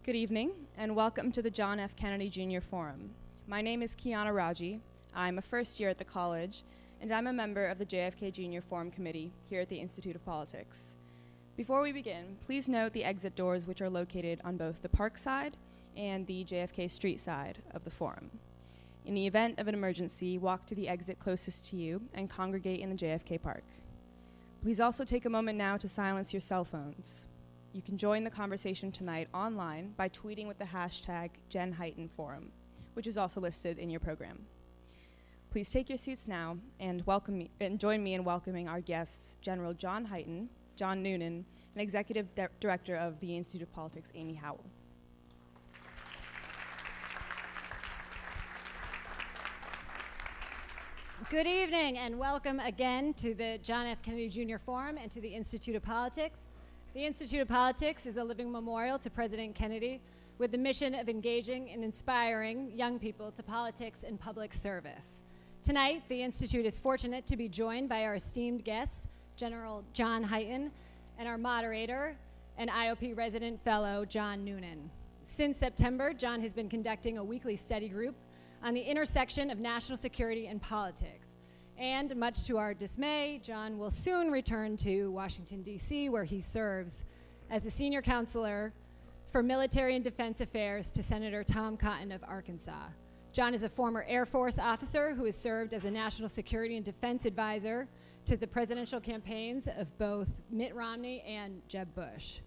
Good evening, and welcome to the John F. Kennedy Jr. Forum. My name is Kiana Raji. I'm a first year at the college, and I'm a member of the JFK Jr. Forum Committee here at the Institute of Politics. Before we begin, please note the exit doors, which are located on both the park side and the JFK Street side of the forum. In the event of an emergency, walk to the exit closest to you and congregate in the JFK Park. Please also take a moment now to silence your cell phones. You can join the conversation tonight online by tweeting with the hashtag #GenHytenForum, which is also listed in your program. Please take your seats now and join me in welcoming our guests, General John Hyten, John Noonan, and Executive Director of the Institute of Politics, Amy Howell. Good evening and welcome again to the John F. Kennedy Jr. Forum and to the Institute of Politics. The Institute of Politics is a living memorial to President Kennedy with the mission of engaging and inspiring young people to politics and public service. Tonight, the Institute is fortunate to be joined by our esteemed guest, General John Hyten, and our moderator and IOP resident fellow, John Noonan. Since September, John has been conducting a weekly study group on the intersection of national security and politics. And much to our dismay, John will soon return to Washington, D.C., where he serves as a senior counselor for military and defense affairs to Senator Tom Cotton of Arkansas. John is a former Air Force officer who has served as a national security and defense advisor to the presidential campaigns of both Mitt Romney and Jeb Bush.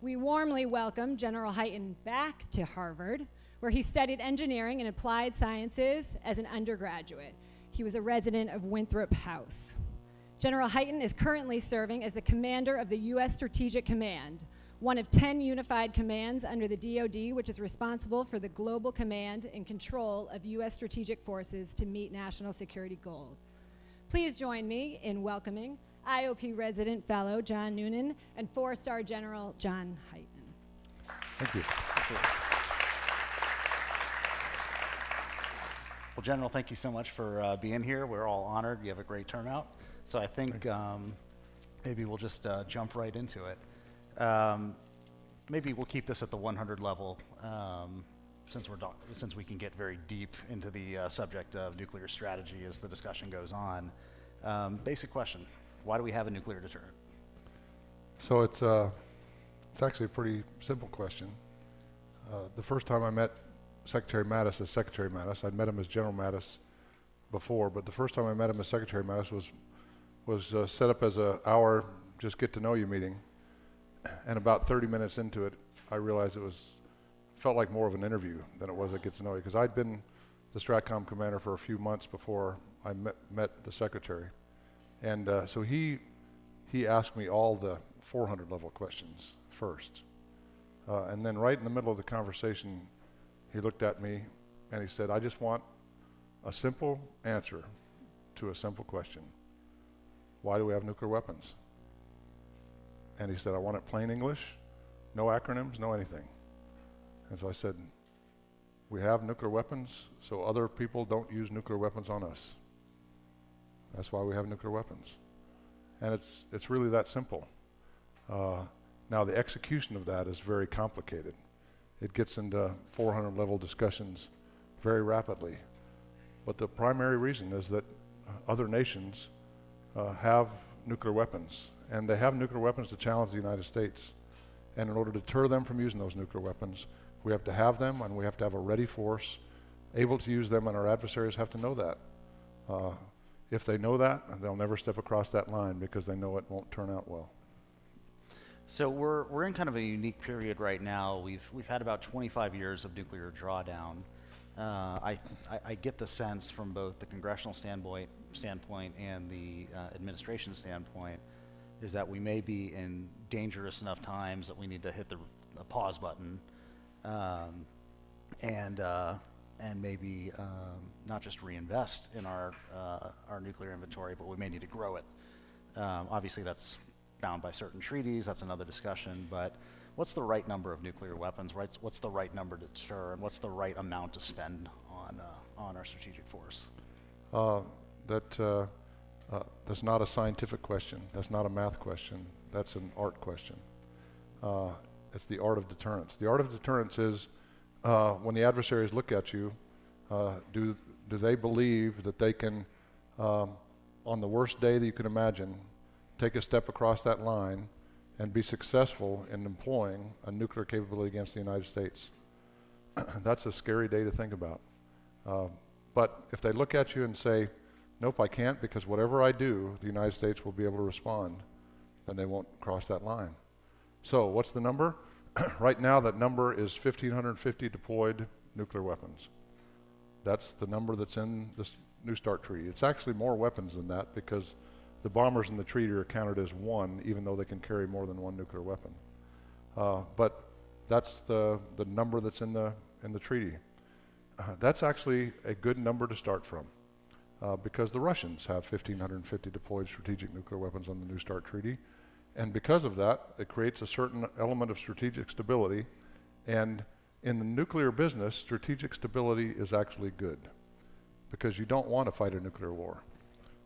We warmly welcome General Hyten back to Harvard, where he studied engineering and applied sciences as an undergraduate. He was a resident of Winthrop House. General Hyten is currently serving as the commander of the U.S. Strategic Command, one of 10 unified commands under the DoD, which is responsible for the global command and control of U.S. strategic forces to meet national security goals. Please join me in welcoming IOP resident fellow John Noonan and 4-star General John Hyten. Thank you. Thank you. Well, General, thank you so much for being here. We're all honored. You have a great turnout. So I think maybe we'll just jump right into it. Maybe we'll keep this at the 100 level since we can get very deep into the subject of nuclear strategy as the discussion goes on. Basic question: why do we have a nuclear deterrent? So it's actually a pretty simple question. The first time I met Secretary Mattis as Secretary Mattis, I'd met him as General Mattis before, but the first time I met him as Secretary Mattis was set up as a hour just get to know you meeting, and about 30 minutes into it, I realized felt like more of an interview than it was a get to know you, because I'd been the Stratcom commander for a few months before I met the Secretary, and so he asked me all the 400 level questions first, and then right in the middle of the conversation, he looked at me and he said, "I just want a simple answer to a simple question. Why do we have nuclear weapons?" And he said, "I want it plain English, no acronyms, no anything." And so I said, "We have nuclear weapons so other people don't use nuclear weapons on us. That's why we have nuclear weapons." And it's really that simple. Now the execution of that is very complicated. It gets into 400 level discussions very rapidly. But the primary reason is that other nations have nuclear weapons, and they have nuclear weapons to challenge the United States. And in order to deter them from using those nuclear weapons, we have to have them, and we have to have a ready force able to use them, and our adversaries have to know that. If they know that, they'll never step across that line because they know it won't turn out well. So we're in kind of a unique period right now. We've had about 25 years of nuclear drawdown. I get the sense from both the congressional standpoint and the administration standpoint is that we may be in dangerous enough times that we need to hit the pause button, and maybe not just reinvest in our nuclear inventory, but we may need to grow it. Obviously, that's bound by certain treaties. That's another discussion. But what's the right number of nuclear weapons? Right? What's the right number to deter, and what's the right amount to spend on our strategic force? That's not a scientific question. That's not a math question. That's an art question. It's the art of deterrence. The art of deterrence is when the adversaries look at you, do they believe that they can, on the worst day that you can imagine, take a step across that line and be successful in employing a nuclear capability against the United States? That's a scary day to think about. But if they look at you and say, nope, I can't, because whatever I do, the United States will be able to respond, then they won't cross that line. So what's the number? Right now that number is 1,550 deployed nuclear weapons. That's the number that's in this New START treaty. It's actually more weapons than that, because the bombers in the treaty are counted as one, even though they can carry more than one nuclear weapon. But that's the number that's in the treaty. That's actually a good number to start from, because the Russians have 1,550 deployed strategic nuclear weapons on the New START treaty. And because of that, it creates a certain element of strategic stability. And in the nuclear business, strategic stability is actually good, because you don't want to fight a nuclear war.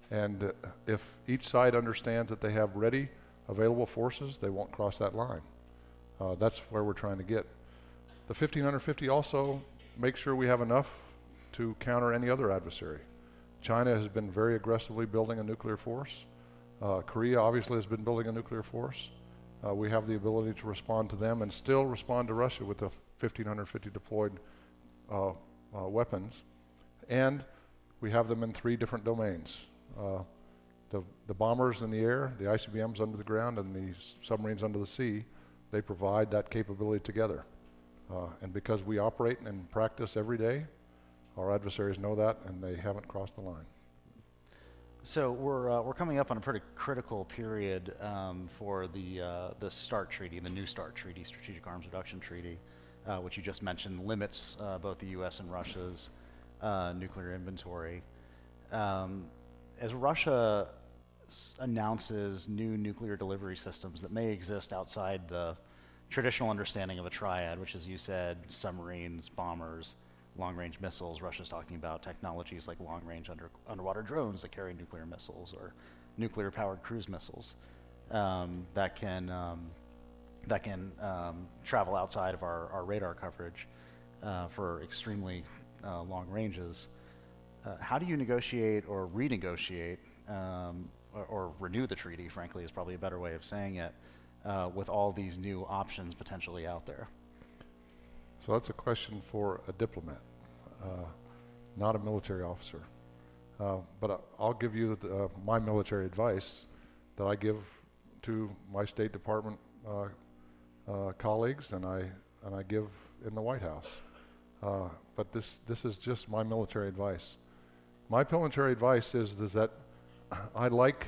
And if each side understands that they have ready, available forces, they won't cross that line. That's where we're trying to get. The 1,550 also makes sure we have enough to counter any other adversary. China has been very aggressively building a nuclear force. Korea obviously has been building a nuclear force. We have the ability to respond to them and still respond to Russia with the 1,550 deployed weapons. And we have them in 3 different domains. The bombers in the air, the ICBMs under the ground, and the submarines under the sea, they provide that capability together. And because we operate and practice every day, our adversaries know that, and they haven't crossed the line. So we're coming up on a pretty critical period for the START treaty, the New START treaty, Strategic Arms Reduction Treaty, which you just mentioned limits both the U.S. and Russia's nuclear inventory. As Russia announces new nuclear delivery systems that may exist outside the traditional understanding of a triad, which, as you said, submarines, bombers, long-range missiles. Russia's talking about technologies like long-range underwater drones that carry nuclear missiles, or nuclear-powered cruise missiles that can travel outside of our radar coverage for extremely long ranges. How do you negotiate or renegotiate or renew the treaty, frankly, is probably a better way of saying it, with all these new options potentially out there? So that's a question for a diplomat, not a military officer. But I'll give you my military advice that I give to my State Department colleagues, and I give in the White House. But this is just my military advice. My military advice is that I like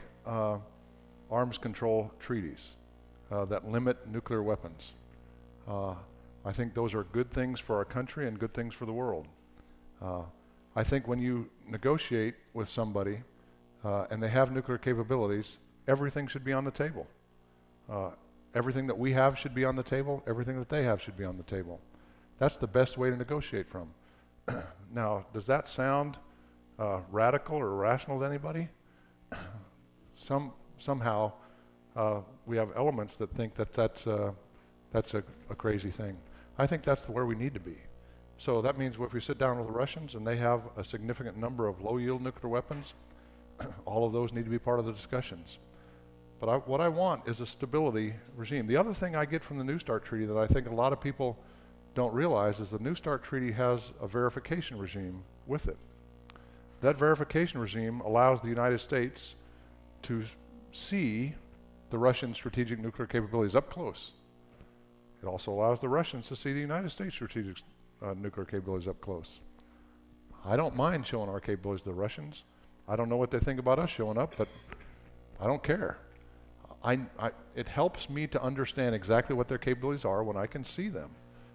arms control treaties that limit nuclear weapons. I think those are good things for our country and good things for the world. I think when you negotiate with somebody and they have nuclear capabilities, everything should be on the table. Everything that we have should be on the table. Everything that they have should be on the table. That's the best way to negotiate from. Now, does that sound radical or irrational to anybody? Somehow we have elements that think that that's a crazy thing. I think that's where we need to be. So that means if we sit down with the Russians and they have a significant number of low-yield nuclear weapons, all of those need to be part of the discussions. But what I want is a stability regime. The other thing I get from the New START treaty that I think a lot of people don't realize is the New START treaty has a verification regime with it. That verification regime allows the United States to see the Russian strategic nuclear capabilities up close. It also allows the Russians to see the United States strategic nuclear capabilities up close. I don't mind showing our capabilities to the Russians. I don't know what they think about us showing up, but I don't care. It helps me to understand exactly what their capabilities are when I can see them,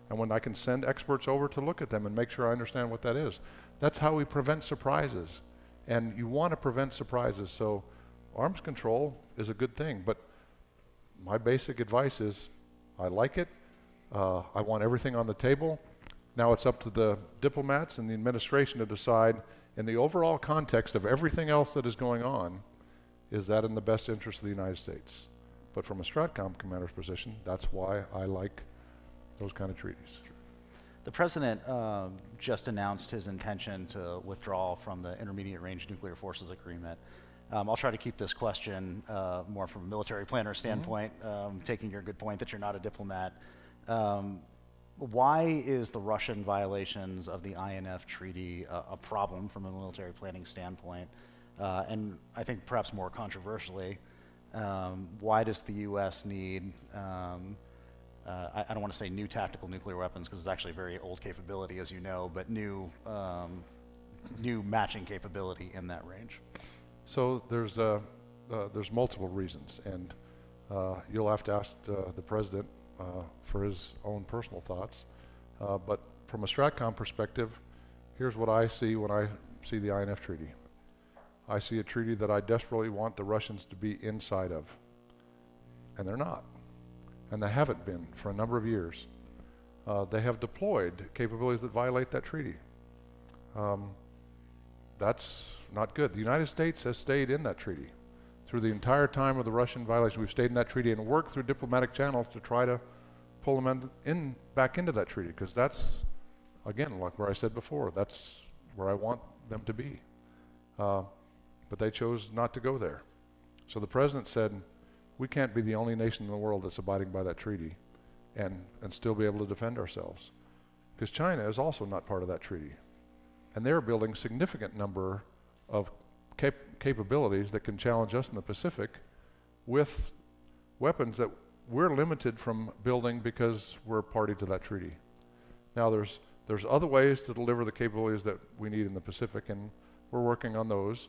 and when I can send experts over to look at them and make sure I understand what that is. That's how we prevent surprises, and you want to prevent surprises. So arms control is a good thing, but my basic advice is I like it. I want everything on the table. Now it's up to the diplomats and the administration to decide, in the overall context of everything else that is going on, is that in the best interest of the United States? But from a Stratcom commander's position, that's why I like those kind of treaties. The president just announced his intention to withdraw from the Intermediate Range Nuclear Forces Agreement. I'll try to keep this question more from a military planner standpoint, taking your good point that you're not a diplomat. Why is the Russian violations of the INF Treaty a problem from a military planning standpoint? And I think perhaps more controversially, why does the U.S. need, I don't want to say new tactical nuclear weapons because it's actually a very old capability, as you know, but new matching capability in that range? So there's multiple reasons, and you'll have to ask the president for his own personal thoughts. But from a Stratcom perspective, here's what I see when I see the INF Treaty. I see a treaty that I desperately want the Russians to be inside of, and they're not. And they haven't been for a number of years. They have deployed capabilities that violate that treaty. That's not good. The United States has stayed in that treaty. Through the entire time of the Russian violation, we've stayed in that treaty and worked through diplomatic channels to try to pull them back into that treaty, because that's, again, like where I said before, that's where I want them to be. But they chose not to go there. So the president said, we can't be the only nation in the world that's abiding by that treaty and still be able to defend ourselves, because China is also not part of that treaty. And they're building significant number of capabilities that can challenge us in the Pacific with weapons that we're limited from building because we're a party to that treaty. Now there's other ways to deliver the capabilities that we need in the Pacific, and we're working on those.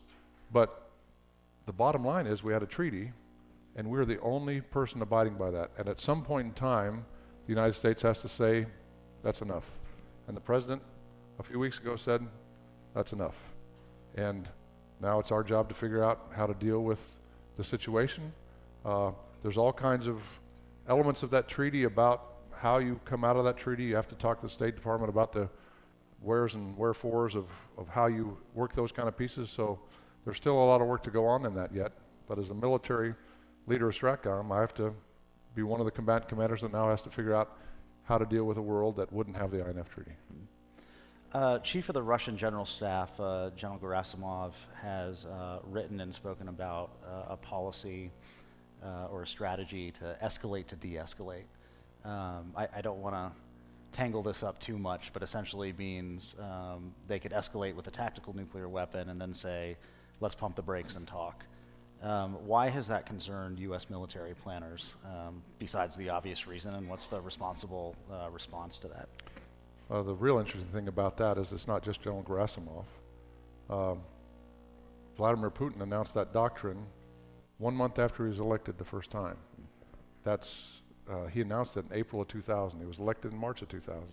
But the bottom line is we had a treaty, and we're the only person abiding by that. And at some point in time, the United States has to say, that's enough. And the president a few weeks ago said, that's enough. And now it's our job to figure out how to deal with the situation. There's all kinds of elements of that treaty about how you come out of that treaty. You have to talk to the State Department about the wheres and wherefores of how you work those kind of pieces. So there's still a lot of work to go on in that yet. But as a military leader of Stratcom, I have to be one of the combatant commanders that now has to figure out how to deal with a world that wouldn't have the INF Treaty. Chief of the Russian General Staff, General Gerasimov, has written and spoken about a policy or a strategy to escalate to de-escalate. I don't want to tangle this up too much, but essentially means they could escalate with a tactical nuclear weapon and then say, let's pump the brakes and talk. Why has that concerned U.S. military planners, besides the obvious reason, and what's the responsible response to that? The real interesting thing about that is it's not just General Gerasimov. Vladimir Putin announced that doctrine 1 month after he was elected the first time. He announced it in April of 2000. He was elected in March of 2000.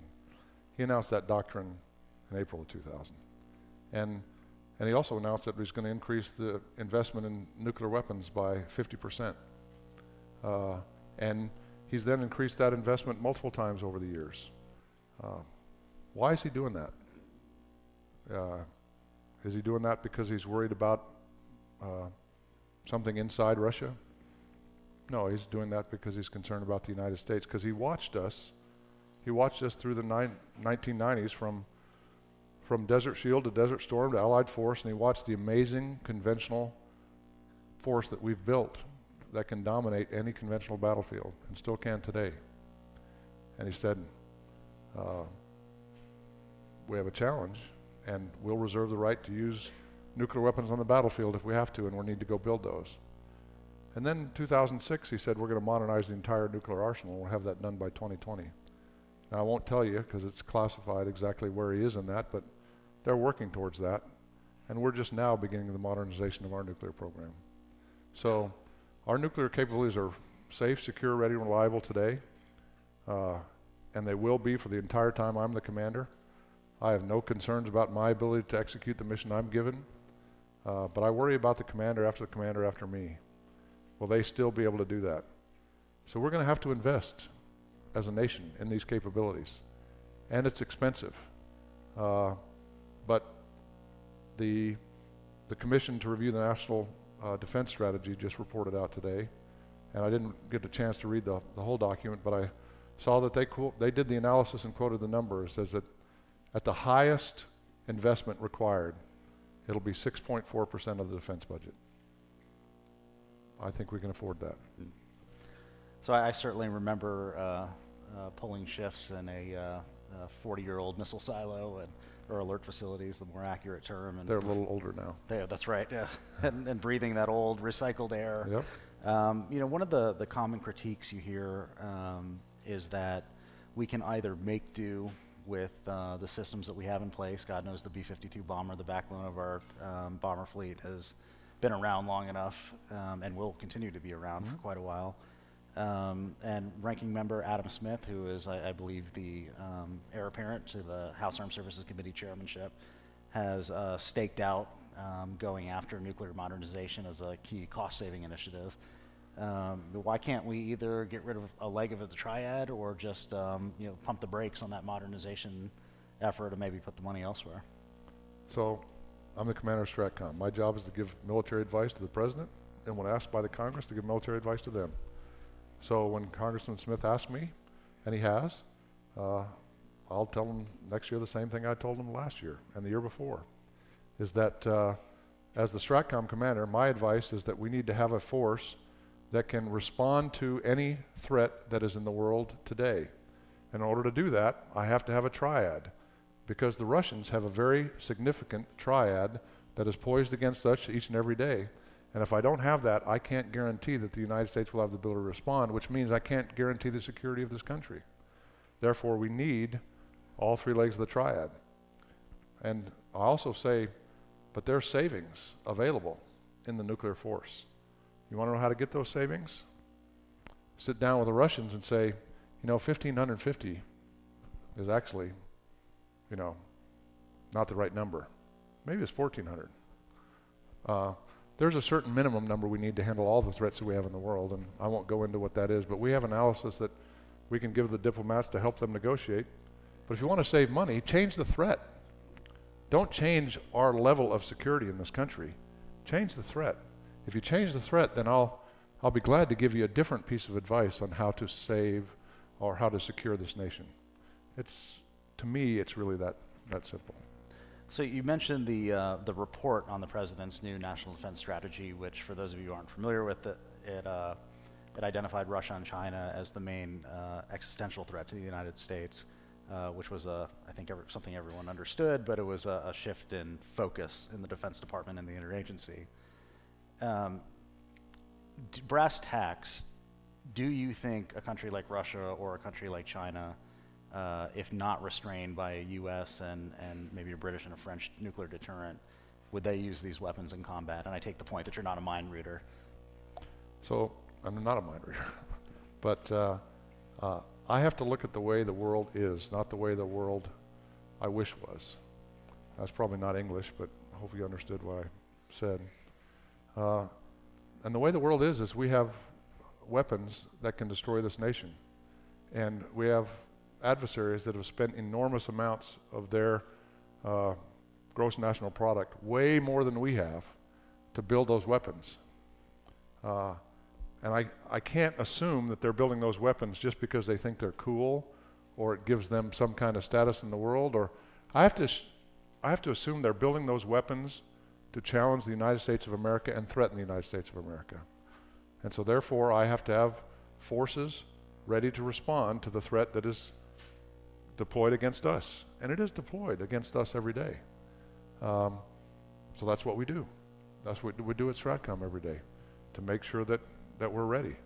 He announced that doctrine in April of 2000. And he also announced that he was going to increase the investment in nuclear weapons by 50%. And he's then increased that investment multiple times over the years. Why is he doing that? Is he doing that because he's worried about something inside Russia? No, he's doing that because he's concerned about the United States, because he watched us through the 1990s from Desert Shield to Desert Storm to Allied Force, and he watched the amazing conventional force that we've built that can dominate any conventional battlefield, and still can today. And he said, we have a challenge, and we'll reserve the right to use nuclear weapons on the battlefield if we have to, and we'll need to go build those. And then in 2006, he said, we're going to modernize the entire nuclear arsenal. We'll have that done by 2020. Now, I won't tell you, because it's classified exactly where he is in that, but they're working towards that. And we're just now beginning the modernization of our nuclear program. So our nuclear capabilities are safe, secure, ready, and reliable today. And they will be for the entire time I'm the commander. I have no concerns about my ability to execute the mission I'm given. But I worry about the commander after me. Will they still be able to do that? So we're going to have to invest as a nation in these capabilities. And it's expensive. But the Commission to Review the National Defense Strategy just reported out today. And I didn't get the chance to read the whole document, but saw that they did the analysis and quoted the numbers, says that at the highest investment required, it'll be 6.4% of the defense budget. I think we can afford that. So I certainly remember pulling shifts in a 40-year-old missile silo or alert facilities, the more accurate term. And they're a little older now. That's right, yeah. and breathing that old recycled air. Yep. One of the common critiques you hear is that we can either make do with the systems that we have in place. God knows the B-52 bomber, the backbone of our bomber fleet, has been around long enough and will continue to be around for quite a while. And Ranking Member Adam Smith, who is, I believe, the heir apparent to the House Armed Services Committee chairmanship, has staked out going after nuclear modernization as a key cost-saving initiative. Why can't we either get rid of a leg of the triad or just pump the brakes on that modernization effort and maybe put the money elsewhere? So I'm the commander of Stratcom. My job is to give military advice to the president, and when asked by the Congress, to give military advice to them. So when Congressman Smith asked me, and he has, I'll tell him next year the same thing I told him last year and the year before, is that as the Stratcom commander, my advice is that we need to have a force that can respond to any threat that is in the world today. And in order to do that, I have to have a triad, because the Russians have a very significant triad that is poised against us each and every day. And if I don't have that, I can't guarantee that the United States will have the ability to respond, which means I can't guarantee the security of this country. Therefore, we need all three legs of the triad. And I also say, but there's savings available in the nuclear force. You want to know how to get those savings? Sit down with the Russians and say, 1,550 is actually, not the right number. Maybe it's 1,400. There's a certain minimum number we need to handle all the threats that we have in the world, and I won't go into what that is, but we have analysis that we can give the diplomats to help them negotiate. But if you want to save money, change the threat. Don't change our level of security in this country. Change the threat. If you change the threat, then I'll be glad to give you a different piece of advice on how to save or how to secure this nation. To me, it's really that simple. So you mentioned the report on the president's new national defense strategy, which, for those of you who aren't familiar with it, it identified Russia and China as the main existential threat to the United States, which was I think something everyone understood, but it was a shift in focus in the Defense Department and the interagency. Brass tacks, do you think a country like Russia or a country like China, if not restrained by a U.S. and maybe a British and a French nuclear deterrent, would they use these weapons in combat? And I take the point that you're not a mind reader. So I'm not a mind reader, but I have to look at the way the world is, not the way the world I wish was. That's probably not English, but hopefully you understood what I said. And the way the world is we have weapons that can destroy this nation. And we have adversaries that have spent enormous amounts of their gross national product, way more than we have, to build those weapons. And I can't assume that they're building those weapons just because they think they're cool or it gives them some kind of status in the world. Or I have to assume they're building those weapons to challenge the United States of America and threaten the United States of America. And so therefore I have to have forces ready to respond to the threat that is deployed against us. And it is deployed against us every day. So that's what we do. That's what we do at Stratcom every day, to make sure that we're ready.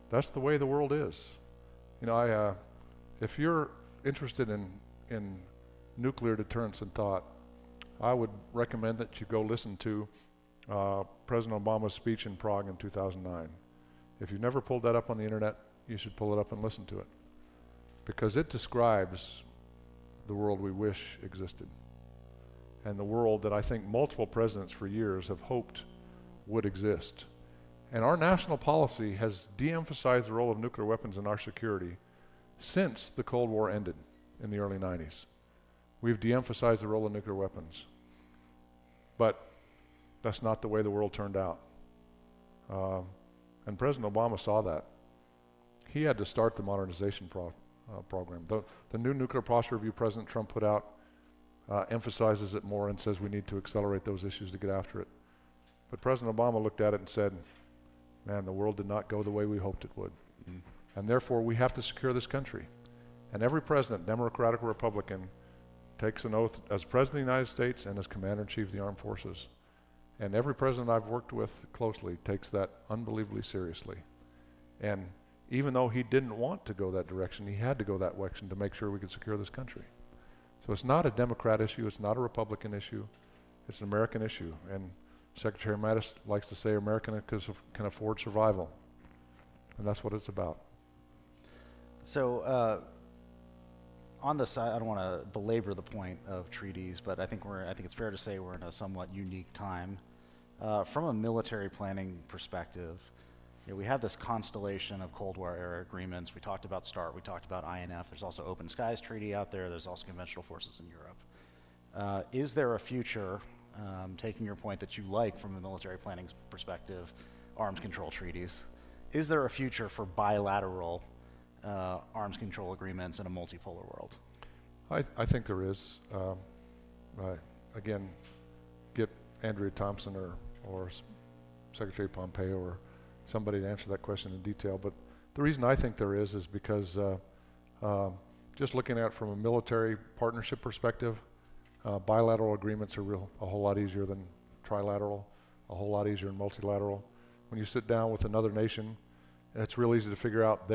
That's the way the world is. If you're interested in nuclear deterrence and thought, I would recommend that you go listen to President Obama's speech in Prague in 2009. If you've never pulled that up on the internet, you should pull it up and listen to it, because it describes the world we wish existed, and the world that I think multiple presidents for years have hoped would exist. And our national policy has de-emphasized the role of nuclear weapons in our security since the Cold War ended in the early 90s. We've de-emphasized the role of nuclear weapons. But that's not the way the world turned out. And President Obama saw that. He had to start the modernization program. The new nuclear posture review President Trump put out emphasizes it more and says we need to accelerate those issues to get after it. But President Obama looked at it and said, man, the world did not go the way we hoped it would. And therefore, we have to secure this country. And every president, Democratic or Republican, takes an oath as President of the United States and as Commander-in-Chief of the Armed Forces. And every president I've worked with closely takes that unbelievably seriously. And even though he didn't want to go that direction, he had to go that direction to make sure we could secure this country. So it's not a Democrat issue, it's not a Republican issue, it's an American issue. And Secretary Mattis likes to say America can afford survival. And that's what it's about. So on the side, I don't want to belabor the point of treaties, but I think it's fair to say we're in a somewhat unique time. From a military planning perspective, we have this constellation of Cold War era agreements. We talked about START, we talked about INF. There's also Open Skies Treaty out there. There's also conventional forces in Europe. Is there a future, taking your point that you like from a military planning perspective, arms control treaties, is there a future for bilateral arms control agreements in a multipolar world? I think there is. Again, get Andrea Thompson or Secretary Pompeo or somebody to answer that question in detail. But the reason I think there is because just looking at it from a military partnership perspective, bilateral agreements are a whole lot easier than trilateral, a whole lot easier than multilateral. When you sit down with another nation, it's real easy to figure out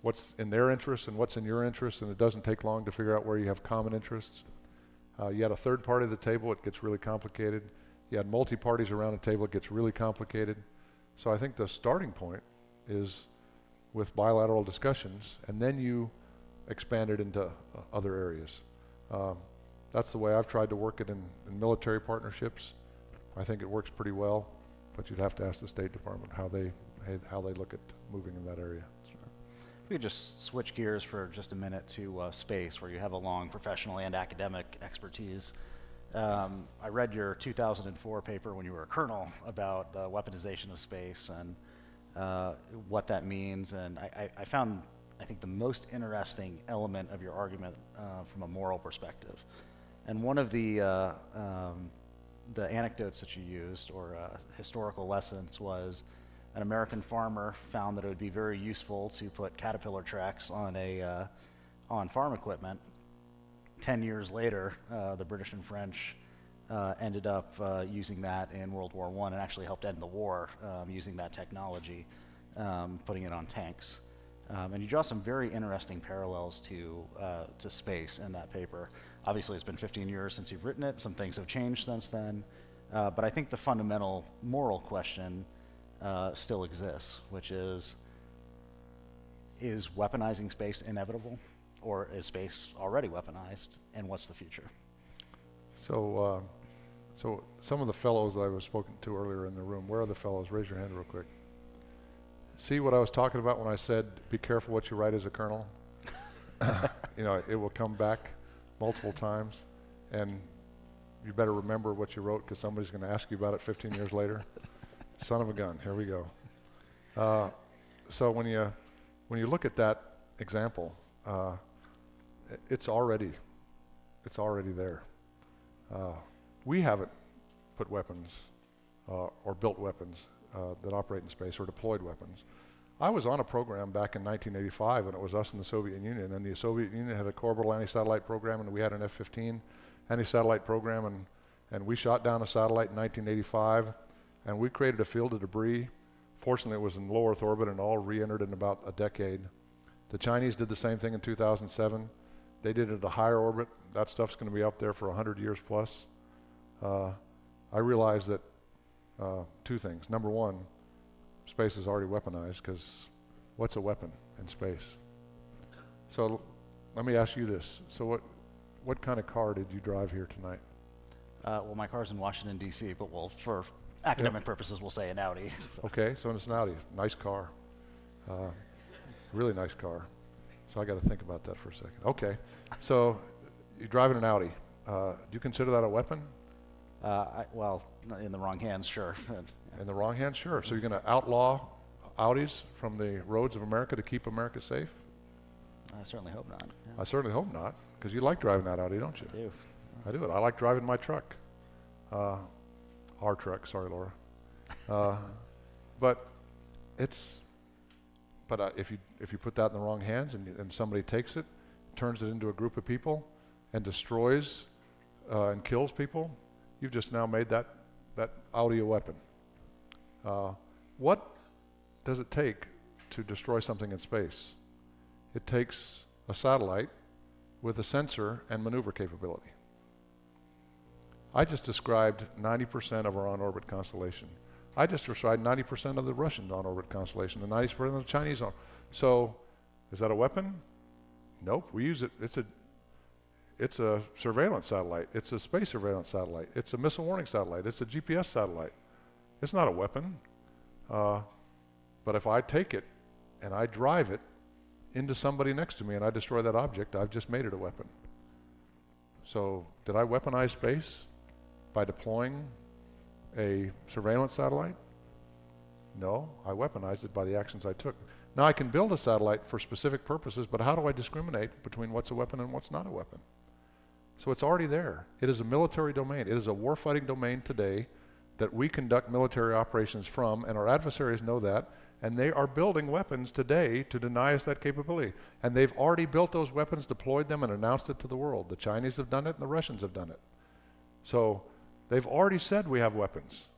what's in their interests and what's in your interests, and it doesn't take long to figure out where you have common interests. You add a third party to the table, it gets really complicated. You add multi-parties around a table, it gets really complicated. So I think the starting point is with bilateral discussions, and then you expand it into other areas. That's the way I've tried to work it in military partnerships. I think it works pretty well, but you'd have to ask the State Department how they look at moving in that area. If we could just switch gears for just a minute to space, where you have a long professional and academic expertise. I read your 2004 paper when you were a colonel about the weaponization of space and what that means, and I found, I think, the most interesting element of your argument from a moral perspective. And one of the anecdotes that you used, or historical lessons, was an American farmer found that it would be very useful to put caterpillar tracks on farm equipment. 10 years later, the British and French ended up using that in World War I and actually helped end the war using that technology, putting it on tanks. And you draw some very interesting parallels to space in that paper. Obviously, it's been 15 years since you've written it. Some things have changed since then. But I think the fundamental moral question still exists, which is weaponizing space inevitable, or is space already weaponized, and what's the future? So some of the fellows that I was spoken to earlier in the room, where are the fellows? Raise your hand real quick. See what I was talking about when I said, be careful what you write as a colonel? It will come back multiple times, and you better remember what you wrote, because somebody's going to ask you about it 15 years later. Son of a gun, here we go. So when you look at that example, it's already there. We haven't put weapons or built weapons that operate in space, or deployed weapons. I was on a program back in 1985, and it was us and the Soviet Union, and the Soviet Union had a orbital anti-satellite program, and we had an F-15 anti-satellite program, and we shot down a satellite in 1985, and we created a field of debris. Fortunately, it was in low Earth orbit and all re-entered in about a decade. The Chinese did the same thing in 2007. They did it at a higher orbit. That stuff's going to be up there for 100 years plus. I realized that two things. Number one, space is already weaponized, because what's a weapon in space? So let me ask you this. So what kind of car did you drive here tonight? Well, my car's in Washington, D.C., but for academic purposes, we'll say an Audi. So. Okay, so it's an Audi. Nice car. Really nice car. So I got to think about that for a second. Okay, so you're driving an Audi. Do you consider that a weapon? Well, in the wrong hands, sure. In the wrong hands, sure. So you're going to outlaw Audis from the roads of America to keep America safe? I certainly hope not. Yeah. I certainly hope not, because you like driving that Audi, don't you? I do. I do it. I like driving my truck. Our truck, sorry, Laura. But it's, if you put that in the wrong hands and somebody takes it, turns it into a group of people, and destroys and kills people, you've just now made that Audi a weapon. What does it take to destroy something in space? It takes a satellite with a sensor and maneuver capability. I just described 90% of our on-orbit constellation. I just described 90% of the Russian on-orbit constellation, and 90% of the Chinese on. So, is that a weapon? Nope. We use it. It's a surveillance satellite. It's a space surveillance satellite. It's a missile warning satellite. It's a GPS satellite. It's not a weapon. But if I take it and I drive it into somebody next to me and I destroy that object, I've just made it a weapon. So, did I weaponize space by deploying a surveillance satellite? No, I weaponized it by the actions I took. Now I can build a satellite for specific purposes, but how do I discriminate between what's a weapon and what's not a weapon? So it's already there. It is a military domain. It is a warfighting domain today that we conduct military operations from, and our adversaries know that, and they are building weapons today to deny us that capability. And they've already built those weapons, deployed them, and announced it to the world. The Chinese have done it, and the Russians have done it. So they've already said we have weapons.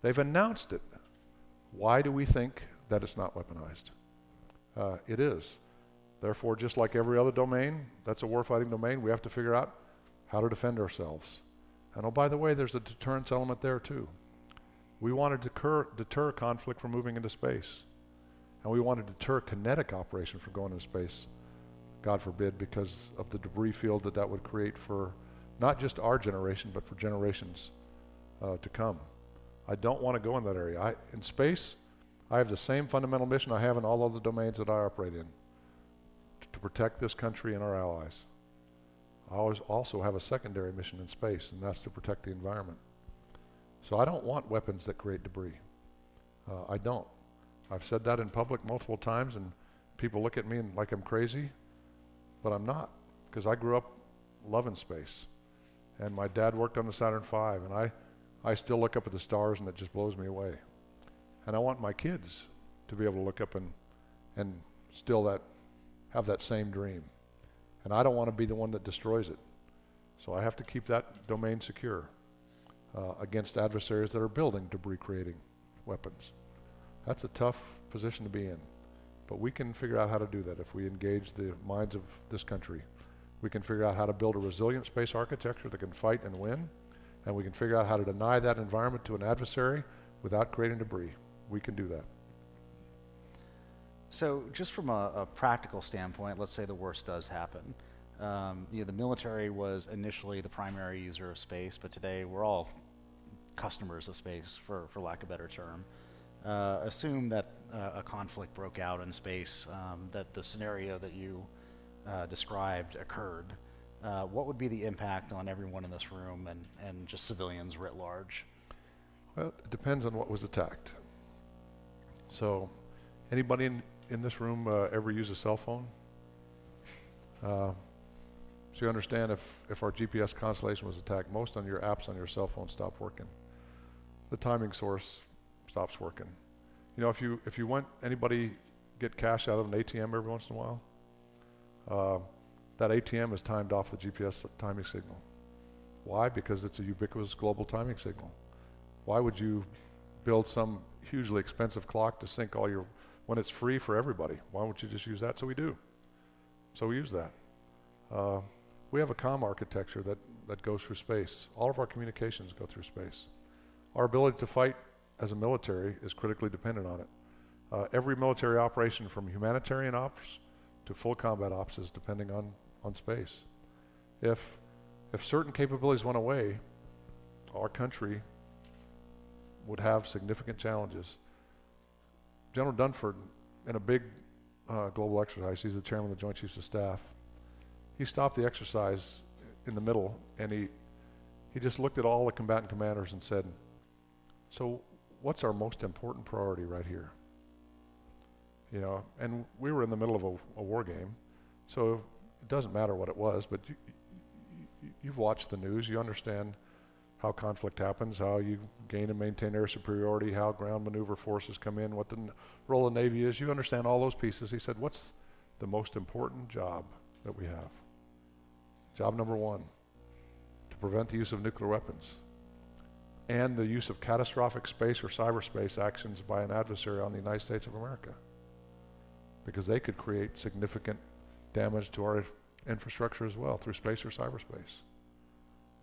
They've announced it. Why do we think that it's not weaponized? It is. Therefore, just like every other domain, that's a warfighting domain, we have to figure out how to defend ourselves. And oh, by the way, there's a deterrence element there too. We want to deter conflict from moving into space. And we want to deter kinetic operation from going into space, God forbid, because of the debris field that would create for not just our generation, but for generations to come. I don't want to go in that area. In space, I have the same fundamental mission I have in all other domains that I operate in, to protect this country and our allies. I always also have a secondary mission in space, and that's to protect the environment. So I don't want weapons that create debris. I don't. I've said that in public multiple times, and people look at me like I'm crazy, but I'm not, because I grew up loving space. And my dad worked on the Saturn V, and I still look up at the stars, and it just blows me away. And I want my kids to be able to look up and still have that same dream. And I don't want to be the one that destroys it. So I have to keep that domain secure against adversaries that are building debris-creating weapons. That's a tough position to be in. But we can figure out how to do that if we engage the minds of this country. We can figure out how to build a resilient space architecture that can fight and win. And we can figure out how to deny that environment to an adversary without creating debris. We can do that. So just from a practical standpoint, let's say the worst does happen. The military was initially the primary user of space, but today we're all customers of space, for lack of a better term. Assume that a conflict broke out in space, that the scenario that you described occurred. What would be the impact on everyone in this room and just civilians writ large? Well, it depends on what was attacked. So, anybody in this room ever use a cell phone? So you understand if our GPS constellation was attacked, most of your apps on your cell phone stop working. The timing source stops working. You know, if you want anybody get cash out of an ATM every once in a while, that ATM is timed off the GPS timing signal. Why? Because it's a ubiquitous global timing signal. Why would you build some hugely expensive clock to sync all your, when it's free for everybody? Why won't you just use that? So we do. So we use that. We have a comm architecture that goes through space. All of our communications go through space. Our ability to fight as a military is critically dependent on it. Every military operation, from humanitarian ops to full combat ops, is depending on space. If certain capabilities went away, our country would have significant challenges. General Dunford, in a big global exercise, he's the chairman of the Joint Chiefs of Staff, he stopped the exercise in the middle, and he just looked at all the combatant commanders and said, so what's our most important priority right here? You know, and we were in the middle of a war game, So it doesn't matter what it was, but you've watched the news, you understand how conflict happens, how you gain and maintain air superiority, how ground maneuver forces come in, what the role of the Navy is. You understand all those pieces. He said, what's the most important job that we have? Job number one, to prevent the use of nuclear weapons and the use of catastrophic space or cyberspace actions by an adversary on the United States of America, because they could create significant damage to our infrastructure as well through space or cyberspace.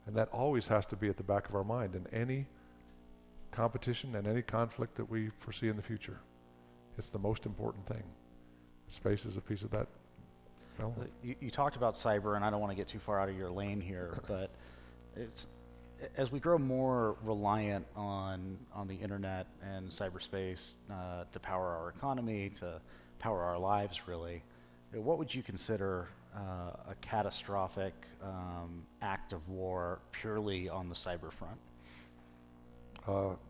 And that always has to be at the back of our mind in any competition and any conflict that we foresee in the future. It's the most important thing. Space is a piece of that element. You talked about cyber, and I don't want to get too far out of your lane here, but as we grow more reliant on the internet and cyberspace to power our economy, to power our lives, really, what would you consider a catastrophic act of war purely on the cyber front?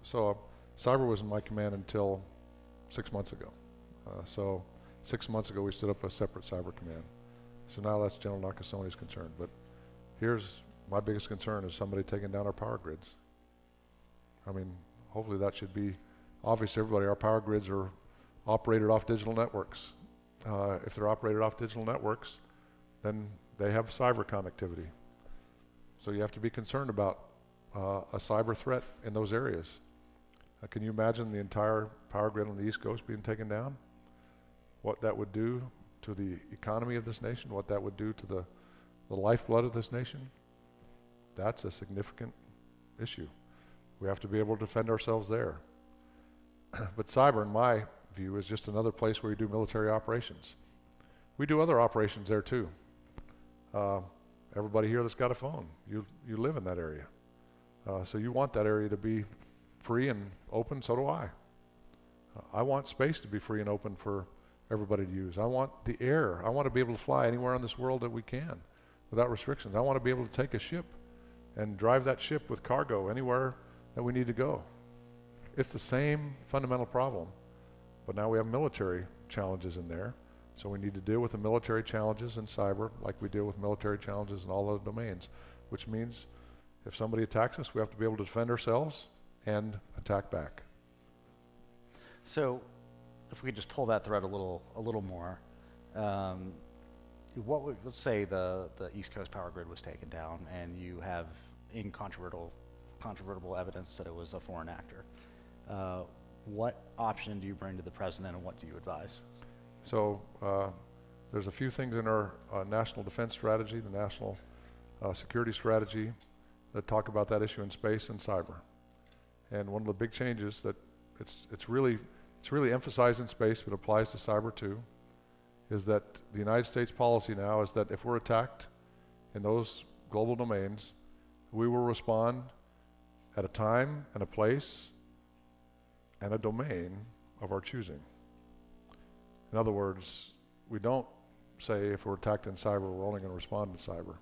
So cyber was in my command until 6 months ago. So 6 months ago we stood up a separate cyber command. So now that's General Nakasoni's concern. But here's my biggest concern, is somebody taking down our power grids. I mean, hopefully that should be obvious to everybody. Our power grids are operated off digital networks. If they're operated off digital networks, then they have cyber connectivity. So you have to be concerned about a cyber threat in those areas. Can you imagine the entire power grid on the East Coast being taken down? What that would do to the economy of this nation, what that would do to the lifeblood of this nation? That's a significant issue. We have to be able to defend ourselves there. But cyber, in my view, is just another place where you do military operations. We do other operations there too. Everybody here that's got a phone, you live in that area. So you want that area to be free and open, so do I. I want space to be free and open for everybody to use. I want the air. I want to be able to fly anywhere in this world that we can without restrictions. I want to be able to take a ship and drive that ship with cargo anywhere that we need to go. It's the same fundamental problem, but now we have military challenges in there. So we need to deal with the military challenges in cyber like we deal with military challenges in all other domains, which means if somebody attacks us, we have to be able to defend ourselves and attack back. So if we could just pull that thread a little more, let's say the East Coast power grid was taken down and you have incontrovertible evidence that it was a foreign actor. What option do you bring to the president, and what do you advise? So there's a few things in our national defense strategy, the national security strategy, that talk about that issue in space and cyber. And one of the big changes that it's really emphasized in space but applies to cyber too, is that the United States policy now is that if we're attacked in those global domains, we will respond at a time and a place and a domain of our choosing. In other words, we don't say if we're attacked in cyber, we're only going to respond in cyber.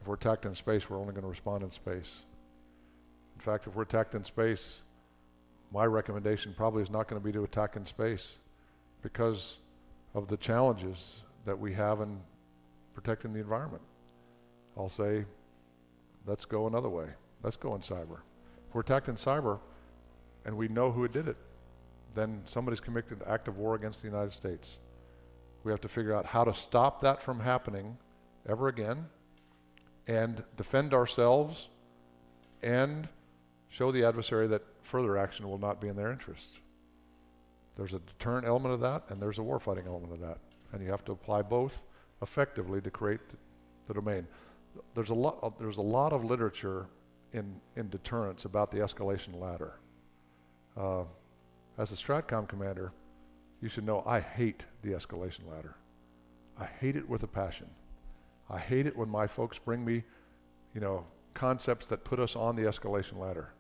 If we're attacked in space, we're only going to respond in space. In fact, if we're attacked in space, my recommendation probably is not going to be to attack in space because of the challenges that we have in protecting the environment. I'll say, let's go another way. Let's go in cyber. If we're attacked in cyber and we know who did it, then somebody's committed an act of war against the United States. We have to figure out how to stop that from happening ever again and defend ourselves and show the adversary that further action will not be in their interest. There's a deterrent element of that and there's a warfighting element of that. And you have to apply both effectively to create the domain. There's a lot of literature in deterrence about the escalation ladder. As a Stratcom commander, you should know I hate the escalation ladder. I hate it with a passion. I hate it when my folks bring me, concepts that put us on the escalation ladder.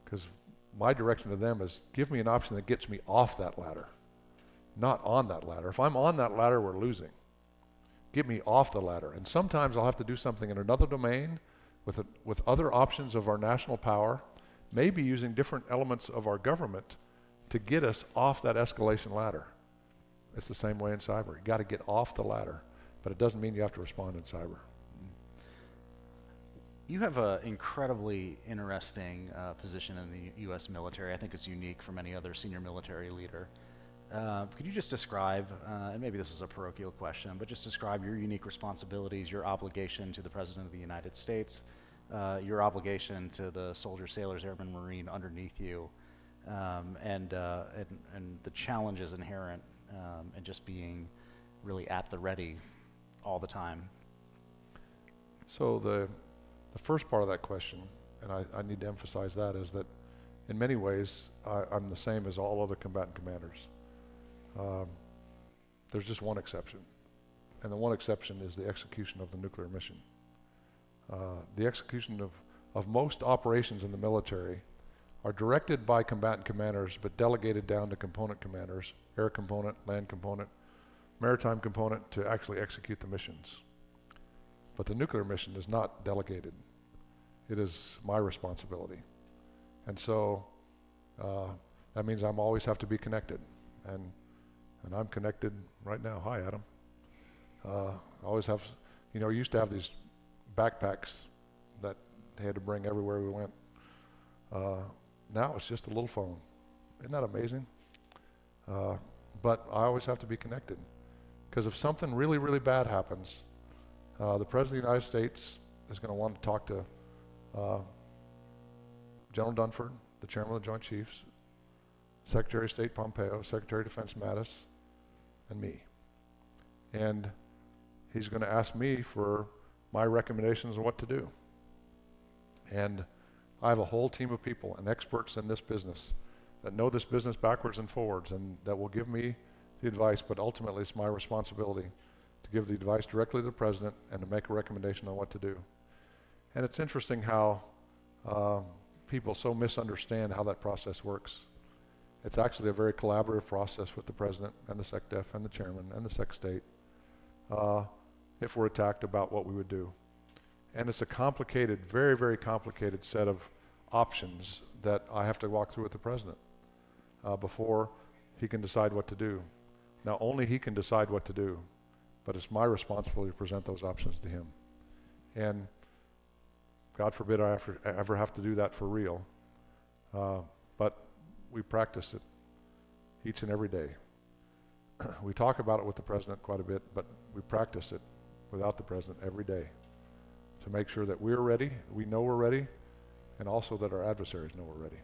Because my direction to them is give me an option that gets me off that ladder, not on that ladder. If I'm on that ladder, we're losing. Get me off the ladder. And sometimes I'll have to do something in another domain with other options of our national power, maybe using different elements of our government to get us off that escalation ladder. It's the same way in cyber. You got to get off the ladder, but it doesn't mean you have to respond in cyber. You have an incredibly interesting position in the U.S. military. I think it's unique from any other senior military leader. Could you just describe, and maybe this is a parochial question, but just describe your unique responsibilities, your obligation to the President of the United States, your obligation to the soldiers, sailors, airmen, marine underneath you, and the challenges inherent in just being really at the ready all the time? So the first part of that question, and I need to emphasize that, is that in many ways I'm the same as all other combatant commanders. There's just one exception, and the one exception is the execution of the nuclear mission. The execution of most operations in the military are directed by combatant commanders but delegated down to component commanders, air component, land component, maritime component, to actually execute the missions. But the nuclear mission is not delegated. It is my responsibility. And so that means I'm always have to be connected. And I'm connected right now. Hi, Adam. I always have, you know, we used to have these backpacks that they had to bring everywhere we went. Now it's just a little phone. Isn't that amazing? But I always have to be connected. Because if something really, really bad happens, the President of the United States is going to want to talk to General Dunford, the Chairman of the Joint Chiefs, Secretary of State Pompeo, Secretary of Defense Mattis, and me. And he's going to ask me for my recommendations on what to do. And I have a whole team of people and experts in this business that know this business backwards and forwards, and that will give me the advice, but ultimately it's my responsibility to give the advice directly to the President and to make a recommendation on what to do. And it's interesting how people so misunderstand how that process works. It's actually a very collaborative process with the President and the SecDef and the Chairman and the Sec State if we're attacked about what we would do. And it's a complicated, very, very complicated set of options that I have to walk through with the President before he can decide what to do. Now, only he can decide what to do, but it's my responsibility to present those options to him. And God forbid I ever have to do that for real, but we practice it each and every day. We talk about it with the President quite a bit, but we practice it without the President every day to make sure that we're ready, we know we're ready, and also that our adversaries know we're ready.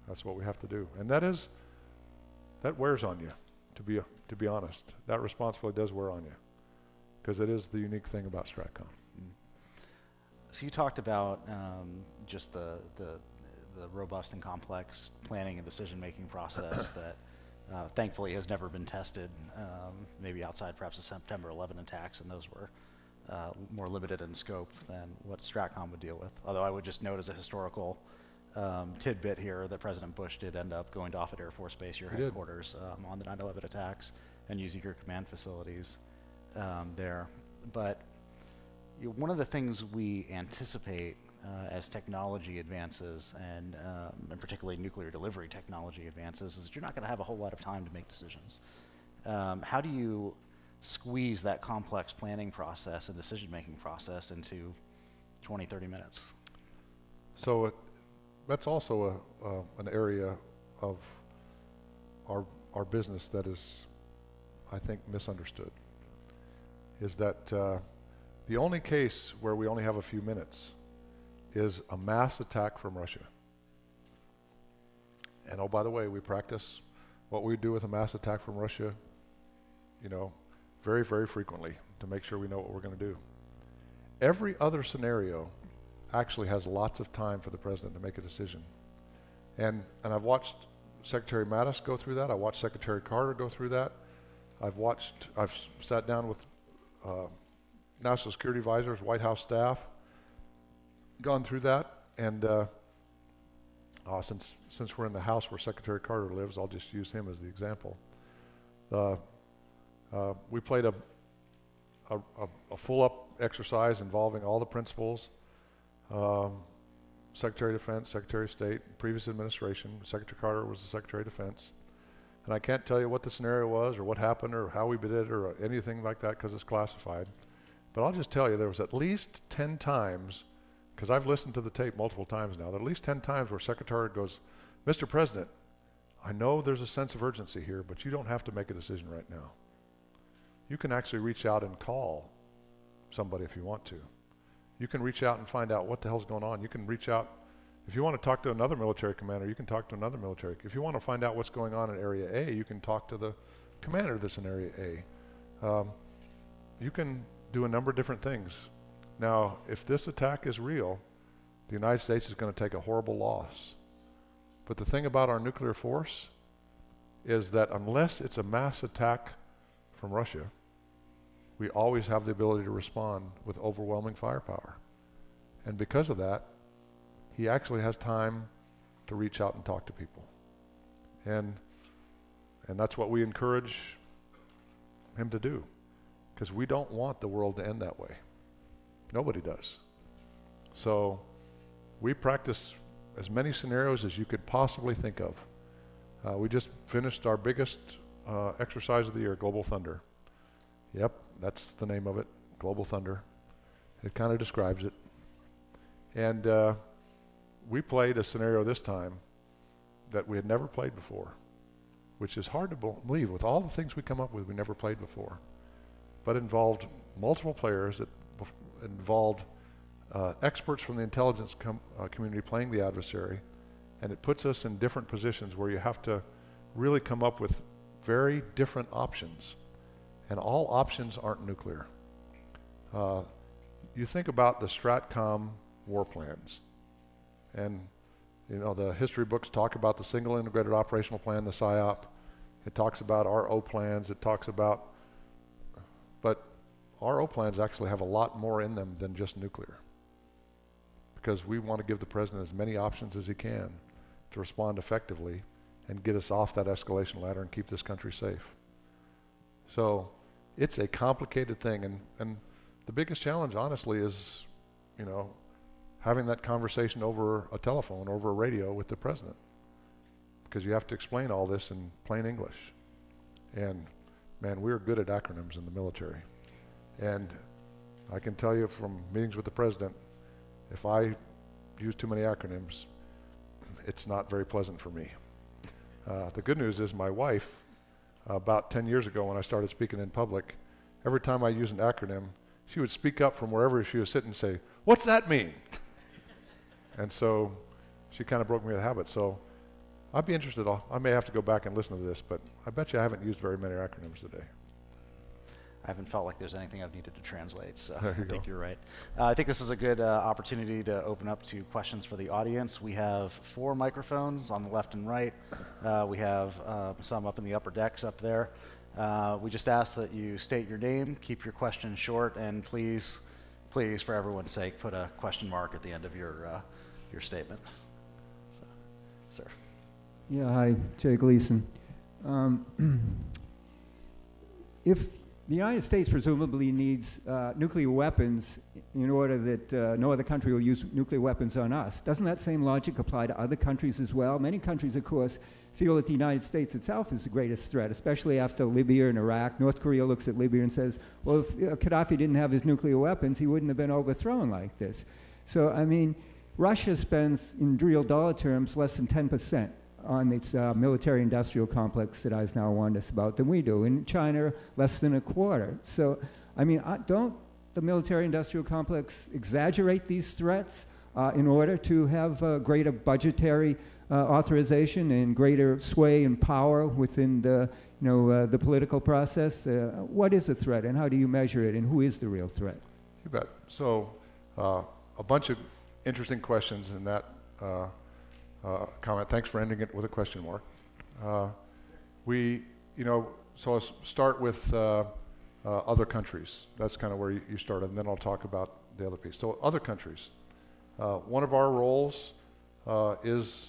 That's what we have to do. And that wears on you, to be honest. That responsibility does wear on you, because it is the unique thing about Stratcom. So you talked about just the robust and complex planning and decision-making process that thankfully has never been tested, maybe outside perhaps the September 11 attacks, and those were more limited in scope than what Stratcom would deal with. Although I would just note as a historical tidbit here that President Bush did end up going to Offutt Air Force Base, your headquarters, on the 9/11 attacks, and using your command facilities there. But one of the things we anticipate as technology advances, and particularly nuclear delivery technology advances, is that you're not going to have a whole lot of time to make decisions. How do you squeeze that complex planning process and decision-making process into 20, 30 minutes? So that's also an area of our business that is, I think, misunderstood, is that the only case where we only have a few minutes is a mass attack from Russia. And oh, by the way, we practice what we do with a mass attack from Russia, you know, very, very frequently to make sure we know what we're going to do. Every other scenario actually has lots of time for the President to make a decision. And I've watched Secretary Mattis go through that. I watched Secretary Carter go through that. I've sat down with National Security Advisors, White House staff, gone through that, and since we're in the house where Secretary Carter lives, I'll just use him as the example. We played a full-up exercise involving all the principals, Secretary of Defense, Secretary of State, previous administration. Secretary Carter was the Secretary of Defense, And I can't tell you what the scenario was or what happened or how we did it or anything like that because it's classified. But I'll just tell you there was at least 10 times, because I've listened to the tape multiple times now, at least 10 times where Secretary goes, Mr. President, I know there's a sense of urgency here, but you don't have to make a decision right now. You can actually reach out and call somebody if you want to. You can reach out and find out what the hell's going on. You can reach out. If you want to talk to another military commander, you can talk to another military. If you want to find out what's going on in Area A, you can talk to the commander that's in Area A. You can do a number of different things. Now, if this attack is real, the United States is going to take a horrible loss. But the thing about our nuclear force is that unless it's a mass attack from Russia, we always have the ability to respond with overwhelming firepower. And because of that, he actually has time to reach out and talk to people. And that's what we encourage him to do, because we don't want the world to end that way. Nobody does. So we practice as many scenarios as you could possibly think of. We just finished our biggest exercise of the year, Global Thunder. Yep, that's the name of it, Global Thunder. It kind of describes it. And we played a scenario this time that we had never played before, which is hard to believe. With all the things we come up with, we never played before. But it involved multiple players. It involved experts from the intelligence community playing the adversary, and it puts us in different positions where you have to really come up with very different options. And all options aren't nuclear. You think about the Stratcom war plans, and you know the history books talk about the single integrated operational plan, the SIOP. It talks about RO plans. It talks about, but RO plans actually have a lot more in them than just nuclear, because we want to give the president as many options as he can to respond effectively and get us off that escalation ladder and keep this country safe. So it's a complicated thing, and the biggest challenge, honestly, is, you know, having that conversation over a telephone, over a radio with the president, because you have to explain all this in plain English. And man, we're good at acronyms in the military. And I can tell you from meetings with the president, if I use too many acronyms, it's not very pleasant for me. The good news is my wife, about 10 years ago when I started speaking in public, every time I use an acronym, she would speak up from wherever she was sitting and say, "What's that mean?" And so she kind of broke me of the habit. So I'd be interested. I may have to go back and listen to this, but I bet you I haven't used very many acronyms today. I haven't felt like there's anything I've needed to translate, so There you I think go. you're right. I think this is a good opportunity to open up to questions for the audience. We have 4 microphones on the left and right. We have some up in the upper decks up there. We just ask that you state your name, keep your question short, and please, for everyone's sake, put a question mark at the end of your statement. So, sir. Yeah, hi, Jay Gleason. If the United States presumably needs nuclear weapons in order that no other country will use nuclear weapons on us, doesn't that same logic apply to other countries as well? Many countries, of course, feel that the United States itself is the greatest threat, especially after Libya and Iraq. North Korea looks at Libya and says, well, if Gaddafi didn't have his nuclear weapons, he wouldn't have been overthrown like this. So, I mean, Russia spends, in real dollar terms, less than 10% on its military-industrial complex that Eis now warned us about than we do. In China, less than a quarter. So, I mean, don't the military-industrial complex exaggerate these threats in order to have greater budgetary authorization and greater sway and power within the, the political process? What is a threat, and how do you measure it, and who is the real threat? You bet. So a bunch of interesting questions in that comment. Thanks for ending it with a question mark. So let's start with other countries. That's kind of where you started, and then I'll talk about the other piece. So other countries. One of our roles is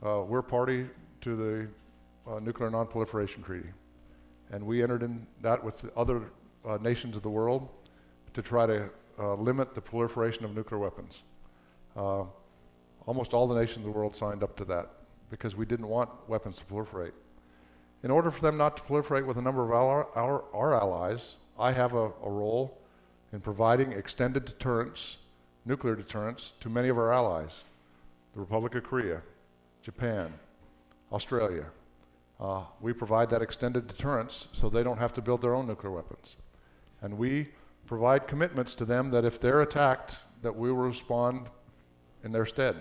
we're party to the Nuclear Non-Proliferation Treaty, and we entered in that with the other nations of the world to try to limit the proliferation of nuclear weapons. Almost all the nations of the world signed up to that because we didn't want weapons to proliferate. in order for them not to proliferate with a number of our allies, I have a role in providing extended deterrence, nuclear deterrence, to many of our allies. The Republic of Korea, Japan, Australia. We provide that extended deterrence so they don't have to build their own nuclear weapons. And we provide commitments to them that if they're attacked, that we will respond in their stead.